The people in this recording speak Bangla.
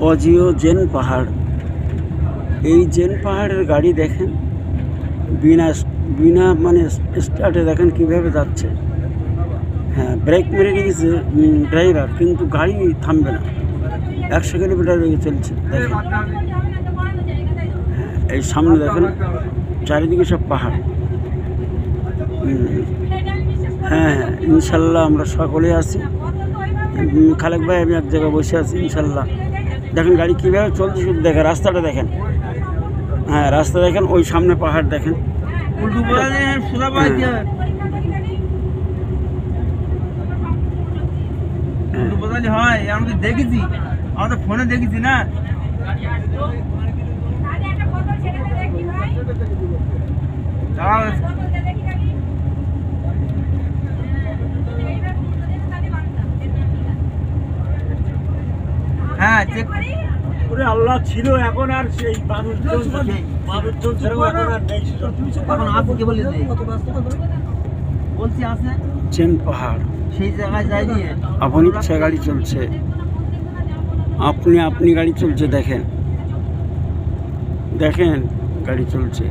অজিও জেন পাহাড়। এই জেন পাহাড়ের গাড়ি দেখেন, বিনা বিনা মানে স্টার্টে দেখেন কিভাবে যাচ্ছে। হ্যাঁ, ব্রেক মেরে রেখেছে ড্রাইভার, কিন্তু গাড়ি থামবে না, 100 কিলোমিটার বেগে চলছে। দেখেন, হ্যাঁ, এই সামনে দেখেন চারিদিকে সব পাহাড়। হ্যাঁ হ্যাঁ, ইনশাল্লাহ আমরা সকলে আছি। খালেক ভাই, আমি এক জায়গায় বসে আছি ইনশাল্লাহ। দেখেন গাড়ি কীভাবে চলছে, শুধু দেখেন রাস্তাটা দেখেন। হ্যাঁ, রাস্তা দেখেন, ওই সামনে পাহাড় দেখেন। হয় আমি তো দেখেছি, আমাদের ফোনে দেখেছি না। হ্যাঁ, আল্লাহ ছিল, এখন আর সেই মানুষজন চেন পাহাড়, সেই জায়গায় যায়নি। আপন ইচ্ছা গাড়ি চলছে, আপনি গাড়ি চলছে। দেখেন দেখেন গাড়ি চলছে।